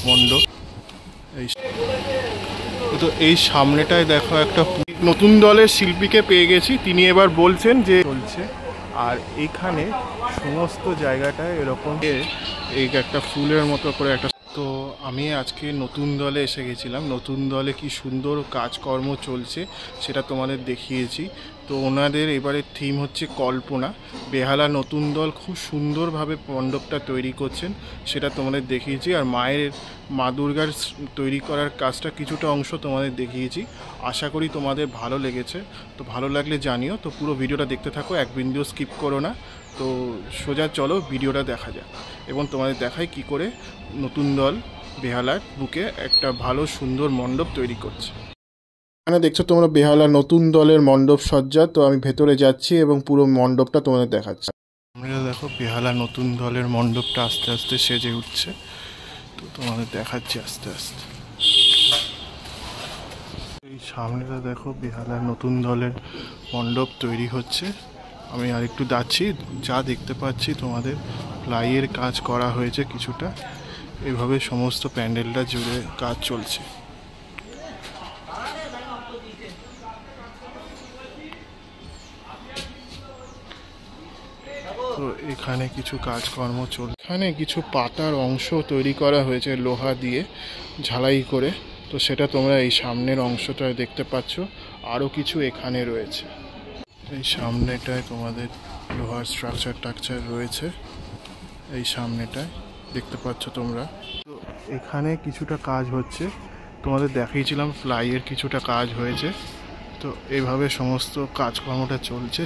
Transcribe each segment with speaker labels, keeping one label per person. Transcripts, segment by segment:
Speaker 1: মণ্ডপ। তো এই সামনেটায় দেখো একটা নতুন দলের শিল্পীকে পেয়ে গেছি, তিনি এবার বলছেন যে চলছে। আর এইখানে সমস্ত জায়গাটায় এরকম এই একটা ফুলের মতো করে একটা। তো আমি আজকে নতুন দলে এসে গেছিলাম, নতুন দলে কি সুন্দর কাজকর্ম চলছে সেটা তোমাদের দেখিয়েছি। তো ওনাদের এবারে থিম হচ্ছে কল্পনা। বেহালা নতুন দল খুব সুন্দরভাবে মণ্ডপটা তৈরি করছেন, সেটা তোমাদের দেখিয়েছি। আর মা দুর্গার তৈরি করার কাজটা কিছুটা অংশ তোমাদের দেখিয়েছি। আশা করি তোমাদের ভালো লেগেছে। তো ভালো লাগলে জানিও। তো পুরো ভিডিওটা দেখতে থাকো, এক বিন্দু স্কিপ করো না। তো সোজা চলো ভিডিওটা দেখা যাক এবং তোমাদের দেখাই কি করে নতুন দল বেহালার বুকে একটা ভালো সুন্দর মণ্ডপ তৈরি করছে। এখানে দেখছো তোমরা বেহালা নতুন দলের মণ্ডপ সজ্জা। তো আমি ভেতরে যাচ্ছি এবং পুরো মণ্ডপটা তোমাদের দেখাচ্ছি। তোমরা দেখো বেহালা নতুন দলের মণ্ডপটা আস্তে আস্তে সেজে উঠছে। তো তোমাদের দেখাচ্ছি আস্তে আস্তে। এই সামনেটা দেখো বেহালা নতুন দলের মণ্ডপ তৈরি হচ্ছে। আমি আরেকটু যাচ্ছি, যা দেখতে পাচ্ছি তোমাদের প্লাইয়ের কাজ করা হয়েছে কিছুটা। এইভাবে সমস্ত প্যান্ডেলটা জুড়ে কাজ চলছে। তো এখানে কিছু কাজকর্ম চলছে। এখানে কিছু পাতার অংশ তৈরি করা হয়েছে লোহা দিয়ে ঝালাই করে। তো সেটা তোমরা এই সামনের অংশটায় দেখতে পাচ্ছ। আরও কিছু এখানে রয়েছে। এই সামনেটায় তোমাদের লোহার স্ট্রাকচার রয়েছে। এই সামনেটায় দেখতে পাচ্ছ তোমরা। তো এখানে কিছুটা কাজ হচ্ছে, তোমাদের দেখিয়েছিলাম ফ্লাইয়ের কিছুটা কাজ হয়েছে। তো এইভাবে সমস্ত কাজকর্মটা চলছে।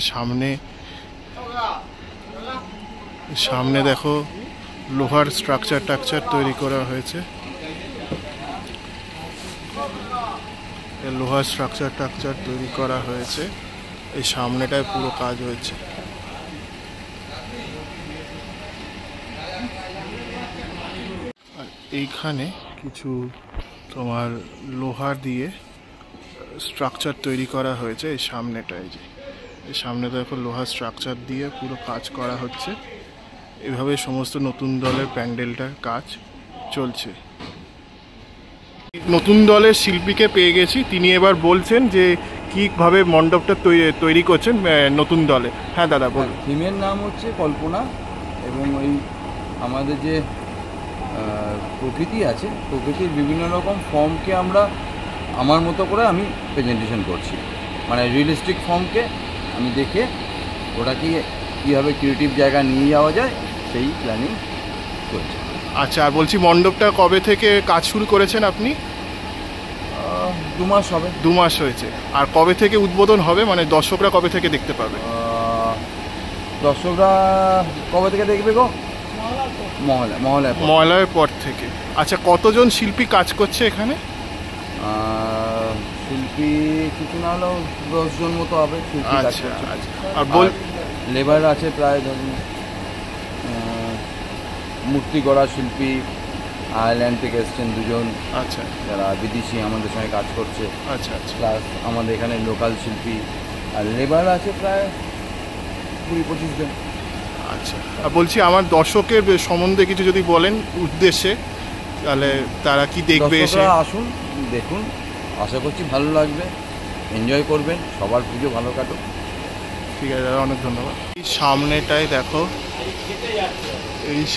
Speaker 1: সামনে দেখো লোহার স্ট্রাকচার তৈরি করা হয়েছে। লোহার স্ট্রাকচার তৈরি করা হয়েছে। এই সামনেটায় পুরো কাজ হয়েছে। আর এইখানে কিছু তোমার লোহার দিয়ে স্ট্রাকচার তৈরি করা হয়েছে। এই সামনেটায় এই সামনে দেখো লোহার স্ট্রাকচার দিয়ে পুরো কাজ করা হচ্ছে। এভাবে সমস্ত নতুন দলের প্যান্ডেলটার কাজ চলছে। নতুন দলের শিল্পীকে পেয়ে গেছি, তিনি এবার বলছেন যে কীভাবে মণ্ডপটা তৈরি করছেন নতুন দলে। হ্যাঁ দাদা বলুন।
Speaker 2: থিমের নাম হচ্ছে কল্পনা এবং ওই আমাদের যে প্রকৃতি আছে, প্রকৃতির বিভিন্ন রকম ফর্মকে আমার মতো করে আমি প্রেজেন্টেশন করছি। মানে রিয়েলিস্টিক ফর্মকে আমি দেখে ওটাকে কীভাবে ক্রিয়েটিভ জায়গায় নিয়ে যাওয়া যায় সেই প্ল্যানিং করছি।
Speaker 1: আচ্ছা, আর বলছি মণ্ডপটা কবে থেকে কাজ শুরু করেছেন আপনি?
Speaker 2: 2 মাস হবে।
Speaker 1: 2 মাস হয়েছে। আর কবে থেকে উদ্বোধন হবে, মানে দর্শকরা কবে থেকে দেখতে পাবে?
Speaker 2: দর্শকরা কবে থেকে দেখবে গো?
Speaker 1: মহলার পর থেকে। আচ্ছা, কতজন শিল্পী কাজ করছে এখানে?
Speaker 2: শিল্পী কিছু না হলেও 10 জন মতো হবে।
Speaker 1: আচ্ছা আচ্ছা। আর
Speaker 2: লেবার আছে প্রায় ধরুন মূর্তি গড়া শিল্পী আয়ারল্যান্ড থেকে এসছেন 2 জন।
Speaker 1: আচ্ছা,
Speaker 2: যারা বিদেশি আমাদের সঙ্গে কাজ করছে।
Speaker 1: আচ্ছা আচ্ছা।
Speaker 2: প্লাস আমাদের এখানে লোকাল শিল্পী আর লেবার আছে প্রায় 20-25 জন।
Speaker 1: আচ্ছা, আর বলছি আমার দর্শকের সম্বন্ধে কিছু যদি বলেন উদ্দেশ্যে, তাহলে তারা কি দেখবে?
Speaker 2: আসুন, দেখুন, আশা করছি ভালো লাগবে, এনজয় করবেন, সবার পুজো ভালো কাটুক।
Speaker 1: ঠিক আছে দাদা, অনেক ধন্যবাদ। এই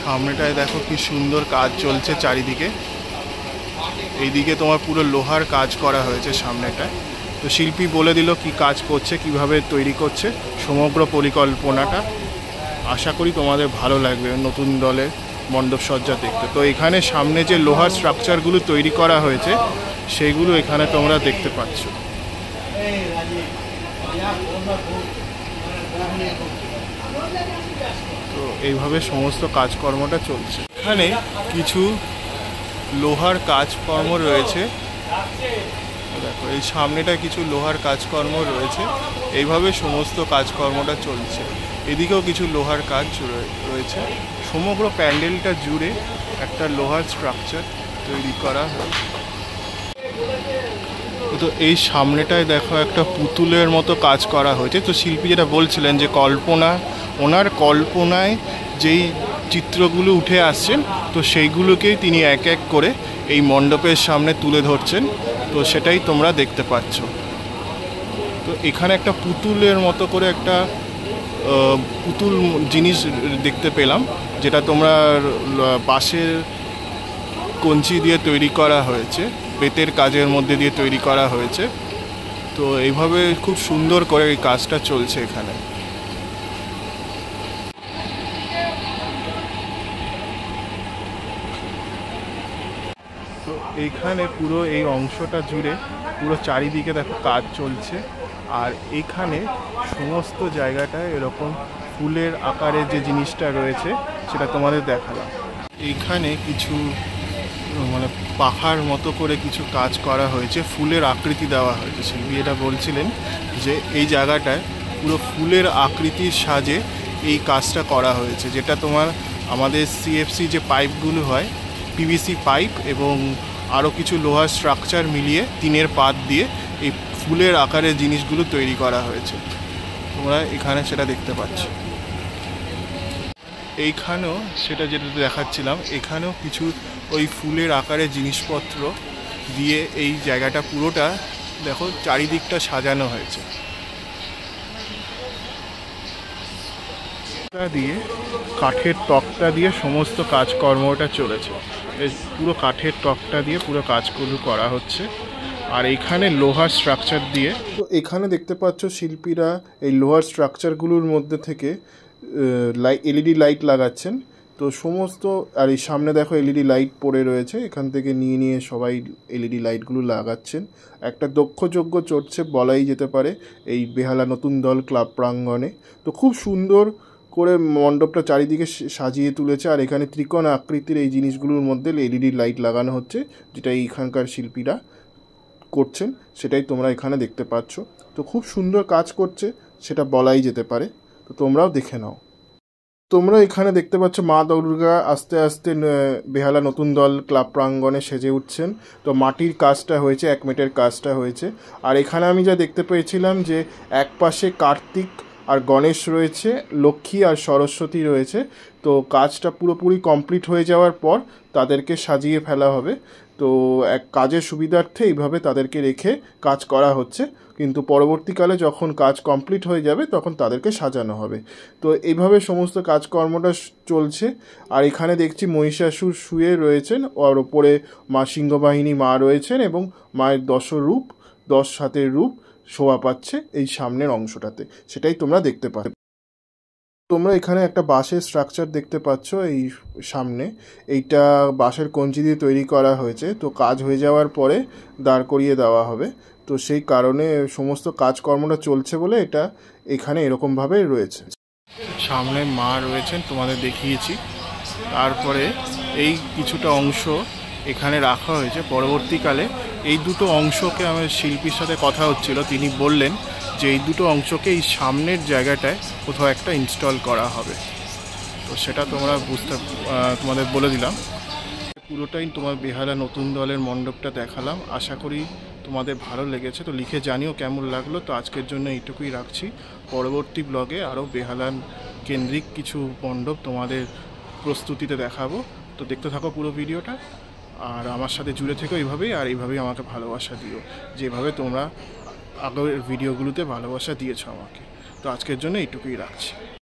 Speaker 1: সামনেটায় দেখো কি সুন্দর কাজ চলছে চারিদিকে। এইদিকে তোমার পুরো লোহার কাজ করা হয়েছে সামনেটায়। তো শিল্পী বলে দিল কি কাজ করছে, কিভাবে তৈরি করছে সমগ্র পরিকল্পনাটা। আশা করি তোমাদের ভালো লাগবে নতুন দলের মণ্ডপ সজ্জা দেখতে। তো এখানে সামনে যে লোহার স্ট্রাকচারগুলো তৈরি করা হয়েছে সেইগুলো এখানে তোমরা দেখতে পাচ্ছ। তো এইভাবে সমস্ত কাজকর্মটা চলছে। এখানে কিছু লোহার কাজকর্ম রয়েছে। দেখো এই সামনেটা কিছু লোহার কাজকর্ম রয়েছে। এইভাবে সমস্ত কাজকর্মটা চলছে। এদিকেও কিছু লোহার কাজ রয়েছে। সমগ্র প্যান্ডেলটা জুড়ে একটা লোহার স্ট্রাকচার তৈরি করা হয়েছে। তো এই সামনেটায় দেখো একটা পুতুলের মতো কাজ করা হয়েছে। তো শিল্পী যেটা বলছিলেন যে ওনার কল্পনায় যেই চিত্রগুলো উঠে আসছেন, তো সেইগুলোকেই তিনি এক এক করে এই মণ্ডপের সামনে তুলে ধরছেন। তো সেটাই তোমরা দেখতে পাচ্ছ। তো এখানে একটা পুতুলের মতো করে একটা পুতুল জিনিস দেখতে পেলাম, যেটা তোমরা বাঁশের কঞ্চি দিয়ে তৈরি করা হয়েছে, বেতের কাজের মধ্যে দিয়ে তৈরি করা হয়েছে। তো এইভাবে খুব সুন্দর করে এই কাজটা চলছে এখানে। তো এইখানে পুরো এই অংশটা জুড়ে পুরো চারিদিকে দেখো কাজ চলছে। আর এইখানে সমস্ত জায়গাটায় এরকম ফুলের আকারে যে জিনিসটা রয়েছে সেটা তোমাদের দেখালাম। এইখানে কিছু মানে পাখার মতো করে কিছু কাজ করা হয়েছে, ফুলের আকৃতি দেওয়া হয়েছে। শিল্পী এটা বলছিলেন যে এই জায়গাটায় পুরো ফুলের আকৃতির সাজে এই কাজটা করা হয়েছে, যেটা তোমার আমাদের সিএফসি যে পাইপগুলো হয়, পিভিসি পাইপ এবং আরও কিছু লোহার স্ট্রাকচার মিলিয়ে টিনের পাত দিয়ে এই ফুলের আকারের জিনিসগুলো তৈরি করা হয়েছে। তোমরা এখানে সেটা দেখতে পাচ্ছ। এইখানেও সেটা যেটা দেখাচ্ছিলাম, এখানেও কিছু ওই ফুলের আকারের জিনিসপত্র দিয়ে এই জায়গাটা পুরোটা দেখো চারিদিকটা সাজানো হয়েছে। দিয়ে কাঠের তক্তা দিয়ে সমস্ত কাজকর্মটা চলেছে। পুরো কাঠের তক্তা দিয়ে পুরো কাজগুলো করা হচ্ছে। আর এইখানে লোহার স্ট্রাকচার দিয়ে, তো এখানে দেখতে পাচ্ছ শিল্পীরা এই লোহার স্ট্রাকচারগুলোর মধ্যে থেকে এলইডি লাইট লাগাচ্ছেন। তো সমস্ত, আর এই সামনে দেখো এলইডি লাইট পড়ে রয়েছে, এখান থেকে নিয়ে নিয়ে সবাই এলইডি লাইটগুলো লাগাচ্ছেন। একটা দক্ষযজ্ঞ চলছে বলাই যেতে পারে এই বেহালা নতুন দল ক্লাব প্রাঙ্গণে। তো খুব সুন্দর করে মণ্ডপটা চারিদিকে সাজিয়ে তুলেছে। আর এখানে ত্রিকোণ আকৃতির এই জিনিসগুলোর মধ্যে এলইডি লাইট লাগানো হচ্ছে, যেটা এইখানকার শিল্পীরা করছেন, সেটাই তোমরা এখানে দেখতে পাচ্ছ। তো খুব সুন্দর কাজ করছে সেটা বলাই যেতে পারে। তো তোমরাও দেখে নাও। তোমরা এখানে দেখতে পাচ্ছ মা দুর্গা আস্তে আস্তে বেহালা নতুন দল ক্লাব প্রাঙ্গণে সেজে উঠছেন। তো মাটির কাজটা হয়েছে, 1 মিটার কাজটা হয়েছে। আর এখানে আমি যা দেখতে পেয়েছিলাম যে এক পাশে কার্তিক আর গণেশ রয়েছে, লক্ষ্মী আর সরস্বতী রয়েছে। তো কাজটা পুরোপুরি কমপ্লিট হয়ে যাওয়ার পর তাদেরকে সাজিয়ে ফেলা হবে। তো এক কাজের সুবিধার্থে এইভাবে তাদেরকে রেখে কাজ করা হচ্ছে, কিন্তু পরবর্তীকালে যখন কাজ কমপ্লিট হয়ে যাবে তখন তাদেরকে সাজানো হবে। তো এইভাবে সমস্ত কাজকর্মটা চলছে। আর এখানে দেখছি মহিষাসুর শুয়ে রয়েছেন, আর ওপরে মা সিংহবাহিনী মা রয়েছেন এবং মায়ের 10 রূপ 10 হাতের রূপ শোভা পাচ্ছে এই সামনের অংশটাতে, সেটাই তোমরা দেখতে পাবে। তোমরা এখানে একটা বাঁশের স্ট্রাকচার দেখতে পাচ্ছ এই সামনে, এইটা বাঁশের কঞ্চি দিয়ে তৈরি করা হয়েছে। তো কাজ হয়ে যাওয়ার পরে দাঁড় করিয়ে দেওয়া হবে। তো সেই কারণে সমস্ত কাজকর্মটা চলছে বলে এটা এখানে এরকমভাবে রয়েছে। সামনে মা রয়েছেন, তোমাদের দেখিয়েছি। তারপরে এই কিছুটা অংশ এখানে রাখা হয়েছে। পরবর্তীকালে এই দুটো অংশকে আমার শিল্পীর সাথে কথা হচ্ছিল, তিনি বললেন যে এই দুটো অংশকে এই সামনের জায়গাটায় কোথাও একটা ইনস্টল করা হবে। তো সেটা তোমরা তোমাদের বলে দিলাম। পুরোটাই তোমার বেহালা নতুন দলের মণ্ডপটা দেখালাম। আশা করি তোমাদের ভালো লেগেছে। তো লিখে জানিও কেমন লাগলো। তো আজকের জন্য এইটুকুই রাখছি। পরবর্তী ব্লগে আরও বেহালা কেন্দ্রিক কিছু মণ্ডপ তোমাদের প্রস্তুতিতে দেখাবো। তো দেখতে থাকো পুরো ভিডিওটা, আর আমার সাথে জুড়ে থেকো এইভাবেই। আর এইভাবেই আমাকে ভালোবাসা দিও, যেভাবে তোমরা আগের ভিডিওগুলোতে ভালোবাসা দিয়েছো আমাকে। তো আজকের জন্য এইটুকুই রাখছি।